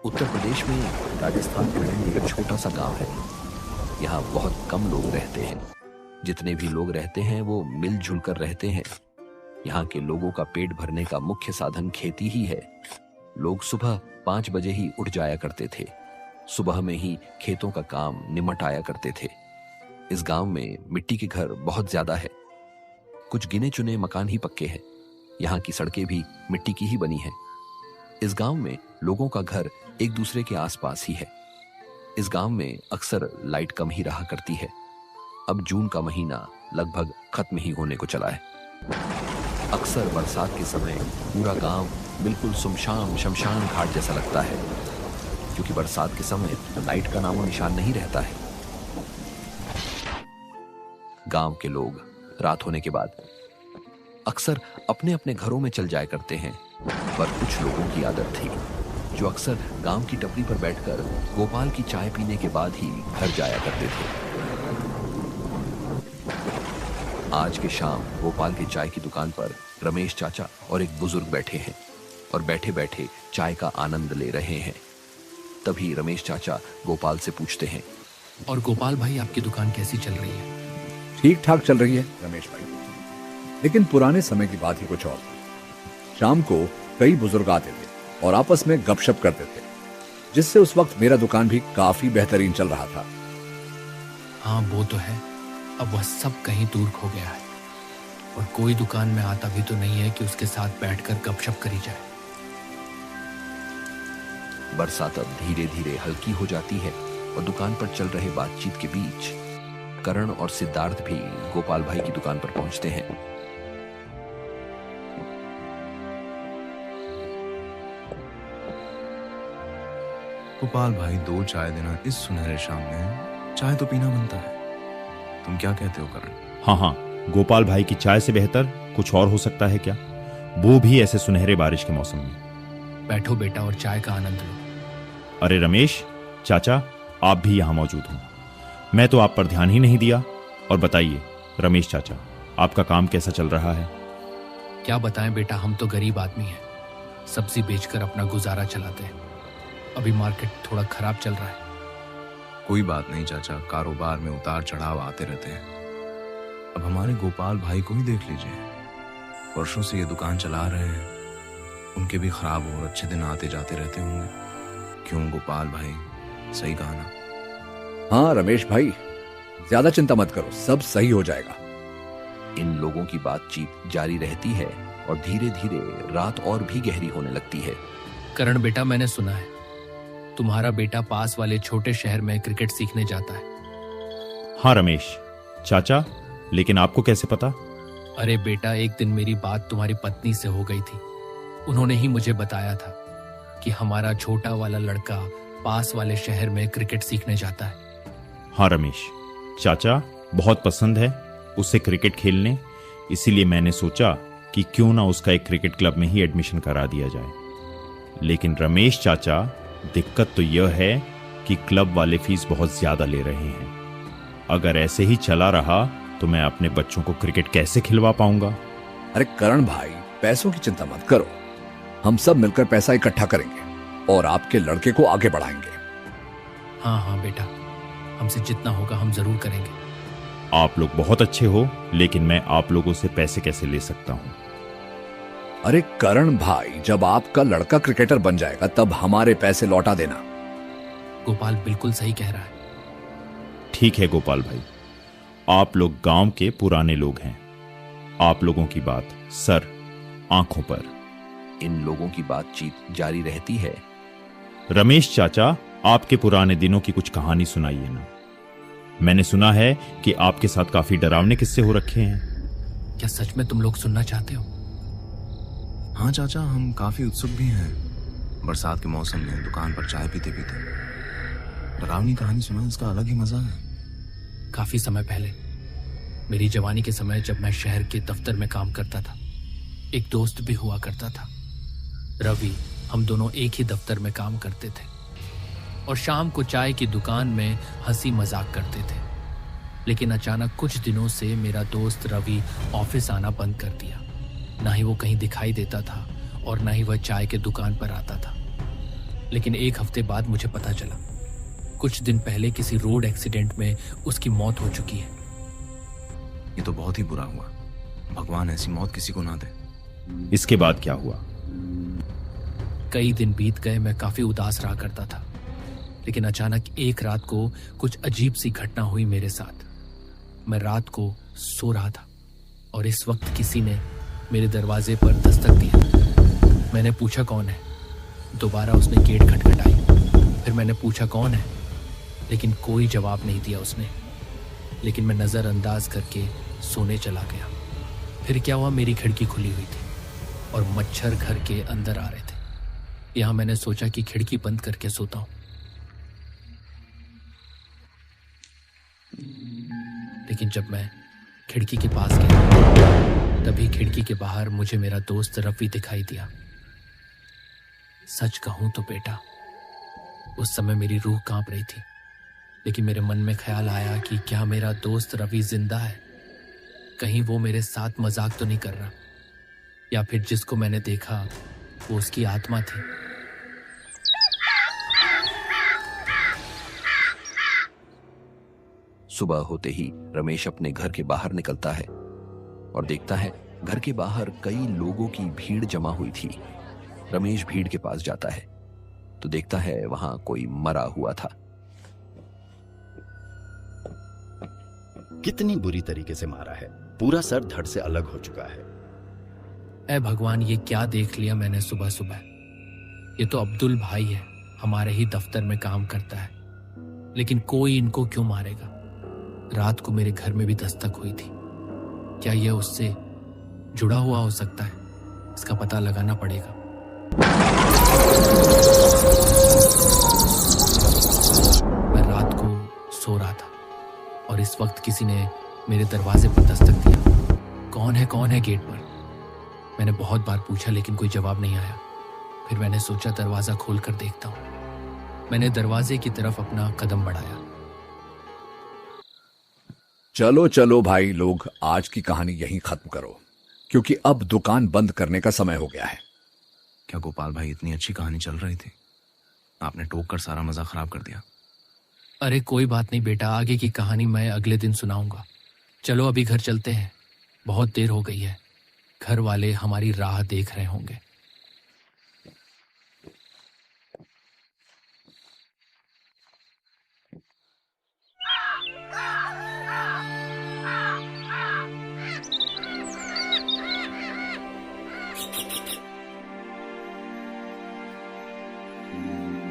उत्तर प्रदेश में राजस्थान में एक छोटा सा गांव है। यहाँ बहुत कम लोग रहते हैं। जितने भी लोग रहते हैं वो मिलजुल कर रहते हैं। यहाँ के लोगों का पेट भरने का मुख्य साधन खेती ही है। लोग सुबह 5 बजे ही उठ जाया करते थे। सुबह में ही खेतों का काम निमट आया करते थे। इस गांव में मिट्टी के घर बहुत ज्यादा है। कुछ गिने चुने मकान ही पक्के हैं। यहाँ की सड़कें भी मिट्टी की ही बनी हैं। इस गांव में लोगों का घर एक दूसरे के आसपास ही है। इस गांव में अक्सर लाइट कम ही रहा करती है। अब जून का महीना लगभग खत्म ही होने को चला है। अक्सर बरसात के समय पूरा गांव बिल्कुल सुमशान शमशान घाट जैसा लगता है, क्योंकि बरसात के समय लाइट का नामो निशान नहीं रहता है। गांव के लोग रात होने के बाद अक्सर अपने अपने घरों में चल जाया करते हैं, पर कुछ लोगों की आदत थी जो अक्सर गांव की टपरी पर बैठकर गोपाल की चाय पीने के बाद ही घर जाया करते थे। आज के शाम गोपाल के चाय की दुकान पर रमेश चाचा और एक बुजुर्ग बैठे हैं और बैठे बैठे चाय का आनंद ले रहे हैं। तभी रमेश चाचा गोपाल से पूछते हैं, और गोपाल भाई, आपकी दुकान कैसी चल रही है? ठीक ठाक चल रही है रमेश भाई, लेकिन पुराने समय की बात ही कुछ और थी। शाम को कई बुजुर्ग आते थे और आपस में गपशप करते थे, जिससे उस वक्त मेरा दुकान भी काफी बेहतरीन चल रहा था। हाँ, वो तो है। अब वह सब कहीं दूर हो गया है और कोई दुकान में आता भी तो नहीं है कि उसके साथ बैठकर गपशप करी जाए। बरसात अब धीरे धीरे हल्की हो जाती है और दुकान पर चल रहे बातचीत के बीच करण और सिद्धार्थ भी गोपाल भाई की दुकान पर पहुंचते हैं। गोपाल भाई, 2 चाय देना इस सुनहरे शाम में। चाय तो पीना बनता है। तुम क्या कहते हो करण? हाँ, गोपाल भाई की चाय से बेहतर कुछ और हो सकता है क्या, वो भी ऐसे सुनहरे बारिश के मौसम में। बैठो बेटा और चाय का आनंद लो। अरे रमेश चाचा, आप भी यहाँ मौजूद हो। मैं तो आप पर ध्यान ही नहीं दिया। और बताइए रमेश चाचा, आपका काम कैसा चल रहा है? क्या बताएं बेटा, हम तो गरीब आदमी हैं। सब्जी बेचकर अपना गुजारा चलाते हैं। अभी मार्केट थोड़ा खराब चल रहा है। कोई बात नहीं चाचा, कारोबार में उतार चढ़ाव आते रहते हैं। अब हमारे गोपाल भाई को ही देख लीजिए। वर्षों से ये दुकान चला रहे हैं। उनके भी खराब और अच्छे दिन आते जाते रहते होंगे। क्यों गोपाल भाई, सही कहा ना? हाँ रमेश भाई, ज्यादा चिंता मत करो, सब सही हो जाएगा। इन लोगों की बातचीत जारी रहती है और धीरे धीरे रात और भी गहरी होने लगती है। करण बेटा, मैंने सुना है तुम्हारा बेटा पास वाले छोटे शहर में क्रिकेट सीखने जाता है। हाँ रमेश चाचा, लेकिन आपको कैसे पता? अरे बेटा, एक दिन मेरी बात तुम्हारी पत्नी से हो गई थी। उन्होंने ही मुझे बताया था कि हमारा छोटा वाला लड़का पास वाले शहर में क्रिकेट सीखने जाता है। हाँ रमेश चाचा, बहुत पसंद है उसे क्रिकेट खेलने, इसीलिए मैंने सोचा कि क्यों ना उसका एक क्रिकेट क्लब में ही एडमिशन करा दिया जाए। लेकिन रमेश चाचा, दिक्कत तो यह है कि क्लब वाले फीस बहुत ज्यादा ले रहे हैं। अगर ऐसे ही चला रहा तो मैं अपने बच्चों को क्रिकेट कैसे खिलवा पाऊंगा? अरे करण भाई, पैसों की चिंता मत करो, हम सब मिलकर पैसा इकट्ठा करेंगे और आपके लड़के को आगे बढ़ाएंगे। हाँ बेटा, हमसे जितना होगा हम जरूर करेंगे। आप लोग बहुत अच्छे हो, लेकिन मैं आप लोगों से पैसे कैसे ले सकता हूँ? अरे करण भाई, जब आपका लड़का क्रिकेटर बन जाएगा तब हमारे पैसे लौटा देना। गोपाल बिल्कुल सही कह रहा है। ठीक है गोपाल भाई, आप लोग गांव के पुराने लोग हैं। आप लोगों की बात सर आंखों पर। इन लोगों की बातचीत जारी रहती है। रमेश चाचा, आपके पुराने दिनों की कुछ कहानी सुनाइए ना। मैंने सुना है कि आपके साथ काफी डरावने किस्से हो रखे हैं। क्या सच में तुम लोग सुनना चाहते हो? हाँ चाचा, हम काफी उत्सुक भी हैं। बरसात के मौसम में दुकान पर चाय पीते पीते डरावनी कहानी सुना, इसका अलग ही मजा है। काफी समय पहले, मेरी जवानी के समय, जब मैं शहर के दफ्तर में काम करता था, एक दोस्त भी हुआ करता था, रवि। हम दोनों एक ही दफ्तर में काम करते थे और शाम को चाय की दुकान में हंसी मजाक करते थे। लेकिन अचानक कुछ दिनों से मेरा दोस्त रवि ऑफिस आना बंद कर दिया। ना ही वो कहीं दिखाई देता था और ना ही वह चाय के दुकान पर आता था। लेकिन एक हफ्ते बाद मुझे पता चला कुछ दिन पहले किसी रोड एक्सीडेंट में उसकी मौत हो चुकी है। ये तो बहुत ही बुरा हुआ। भगवान ऐसी मौत किसी को ना दे। इसके बाद क्या हुआ? कई दिन बीत गए, मैं काफी उदास रहा करता था, लेकिन अचानक एक रात को कुछ अजीब सी घटना हुई मेरे साथ। मैं रात को सो रहा था और इस वक्त किसी ने मेरे दरवाजे पर दस्तक दिया। मैंने पूछा कौन है। दोबारा उसने गेट खटखटाई। फिर मैंने पूछा कौन है, लेकिन कोई जवाब नहीं दिया उसने। लेकिन मैं नजरअंदाज करके सोने चला गया। फिर क्या हुआ, मेरी खिड़की खुली हुई थी और मच्छर घर के अंदर आ रहे थे। यहां मैंने सोचा कि खिड़की बंद करके सोता हूं। लेकिन जब मैं खिड़की के पास गया तभी खिड़की के बाहर मुझे मेरा दोस्त रवि दिखाई दिया। सच कहूं तो बेटा, उस समय मेरी रूह कांप रही थी, लेकिन मेरे मन में ख्याल आया कि क्या मेरा दोस्त रवि जिंदा है? कहीं वो मेरे साथ मजाक तो नहीं कर रहा, या फिर जिसको मैंने देखा वो उसकी आत्मा थी। सुबह होते ही रमेश अपने घर के बाहर निकलता है और देखता है घर के बाहर कई लोगों की भीड़ जमा हुई थी। रमेश भीड़ के पास जाता है तो देखता है वहां कोई मरा हुआ था। कितनी बुरी तरीके से मारा है, पूरा सर धड़ से अलग हो चुका है। ऐ भगवान, ये क्या देख लिया मैंने सुबह सुबह। ये तो अब्दुल भाई है, हमारे ही दफ्तर में काम करता है, लेकिन कोई इनको क्यों मारेगा? रात को मेरे घर में भी दस्तक हुई थी। क्या यह उससे जुड़ा हुआ हो सकता है? इसका पता लगाना पड़ेगा। मैं रात को सो रहा था और इस वक्त किसी ने मेरे दरवाजे पर दस्तक दिया। कौन है गेट पर? मैंने बहुत बार पूछा लेकिन कोई जवाब नहीं आया। फिर मैंने सोचा दरवाजा खोलकर देखता हूं। मैंने दरवाजे की तरफ अपना कदम बढ़ाया। चलो चलो भाई लोग, आज की कहानी यहीं खत्म करो, क्योंकि अब दुकान बंद करने का समय हो गया है। क्या गोपाल भाई, इतनी अच्छी कहानी चल रही थी, आपने टोक कर सारा मजा खराब कर दिया। अरे कोई बात नहीं बेटा, आगे की कहानी मैं अगले दिन सुनाऊंगा। चलो अभी घर चलते हैं, बहुत देर हो गई है। घर वाले हमारी राह देख रहे होंगे।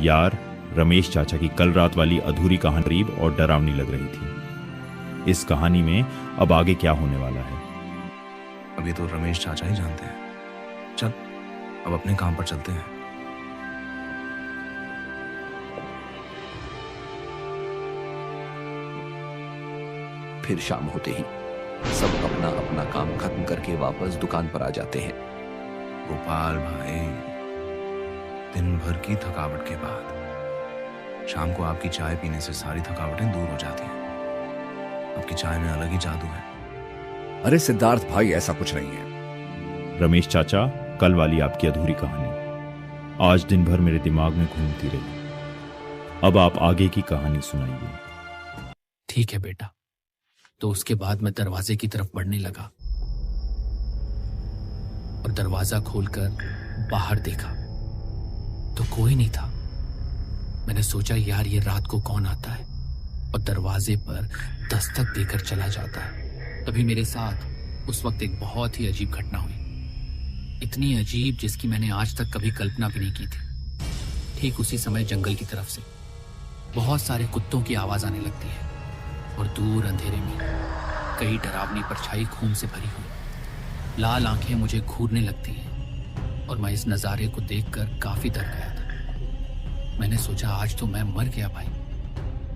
यार, रमेश चाचा की कल रात वाली अधूरी कहानी करीब और डरावनी लग रही थी। इस कहानी में अब आगे क्या होने वाला है, अभी तो रमेश चाचा ही जानते हैं। चल अब अपने काम पर चलते हैं। फिर शाम होते ही सब अपना अपना काम खत्म करके वापस दुकान पर आ जाते हैं। गोपाल भाई, दिन भर की थकावट के बाद शाम को आपकी चाय पीने से सारी थकावटें दूर हो जाती हैं। आपकी चाय में अलग ही जादू है। अरे सिद्धार्थ भाई, ऐसा कुछ नहीं है। रमेश चाचा, कल वाली आपकी अधूरी कहानी आज दिन भर मेरे दिमाग में घूमती रही। अब आप आगे की कहानी सुनाइए। ठीक है बेटा। तो उसके बाद मैं दरवाजे की तरफ बढ़ने लगा और दरवाजा खोलकर बाहर देखा तो कोई नहीं था। मैंने सोचा यार, ये रात को कौन आता है और दरवाजे पर दस्तक देकर चला जाता है। तभी मेरे साथ उस वक्त एक बहुत ही अजीब घटना हुई, इतनी अजीब जिसकी मैंने आज तक कभी कल्पना भी नहीं की थी। ठीक उसी समय जंगल की तरफ से बहुत सारे कुत्तों की आवाज आने लगती है और दूर अंधेरे में कई डरावनी परछाई खून से भरी हुई लाल आंखें मुझे घूरने लगती हैं और मैं इस नज़ारे को देखकर काफी डर गया था। मैंने सोचा आज तो मैं मर गया भाई,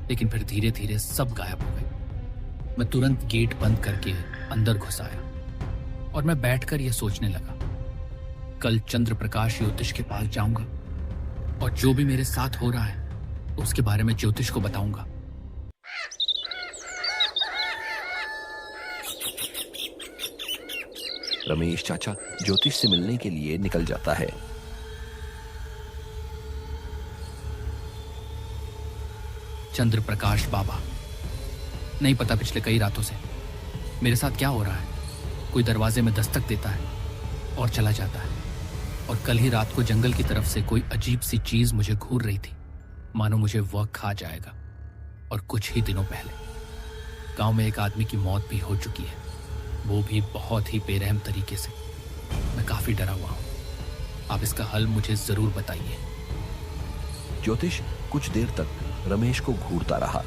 लेकिन फिर धीरे धीरे सब गायब हो गए। मैं तुरंत गेट बंद करके अंदर घुस आया और मैं बैठकर यह सोचने लगा, कल चंद्र प्रकाश ज्योतिष के पास जाऊंगा और जो भी मेरे साथ हो रहा है उसके बारे में ज्योतिष को बताऊंगा। रमेश चाचा ज्योतिष से मिलने के लिए निकल जाता है। चंद्र प्रकाश बाबा। नहीं पता पिछले कई रातों से मेरे साथ क्या हो रहा है। कोई दरवाजे में दस्तक देता है और चला जाता है। और कल ही रात को जंगल की तरफ से कोई अजीब सी चीज मुझे घूर रही थी, मानो मुझे वह खा जाएगा। और कुछ ही दिनों पहले गांव में एक आदमी की मौत भी हो चुकी है, वो भी बहुत ही बेरहम तरीके से। मैं काफी डरा हुआ हूं। आप इसका हल मुझे जरूर बताइए। ज्योतिष कुछ देर तक रमेश को घूरता रहा।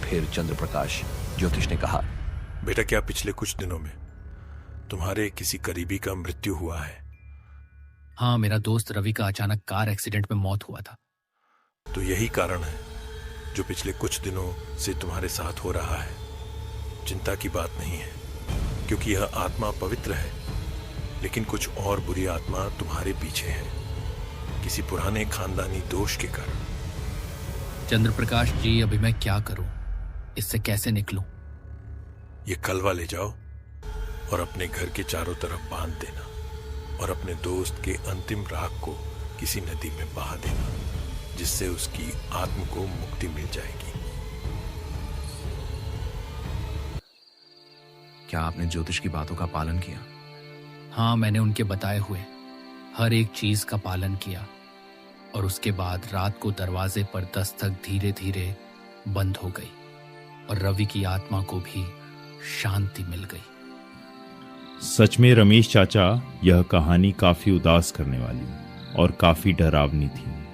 फिर चंद्रप्रकाश ज्योतिष ने कहा, बेटा, क्या पिछले कुछ दिनों में तुम्हारे किसी करीबी का मृत्यु हुआ है? हाँ, मेरा दोस्त रवि का अचानक कार एक्सीडेंट में मौत हुआ था। तो यही कारण है जो पिछले कुछ दिनों से तुम्हारे साथ हो रहा है। चिंता की बात नहीं है, क्योंकि यह आत्मा पवित्र है, लेकिन कुछ और बुरी आत्मा तुम्हारे पीछे है, किसी पुराने खानदानी दोष के कारण। चंद्रप्रकाश जी, अभी मैं क्या करूं? इससे कैसे निकलूं? ये कलवा ले जाओ और अपने घर के चारों तरफ बांध देना, और अपने दोस्त के अंतिम राख को किसी नदी में बहा देना, जिससे उसकी आत्मा को मुक्ति मिल जाएगी। क्या आपने ज्योतिष की बातों का पालन किया? हाँ, मैंने उनके बताए हुए हर एक चीज का पालन किया। और उसके बाद रात को दरवाजे पर दस्तक धीरे धीरे बंद हो गई और रवि की आत्मा को भी शांति मिल गई। सच में रमेश चाचा, यह कहानी काफी उदास करने वाली और काफी डरावनी थी।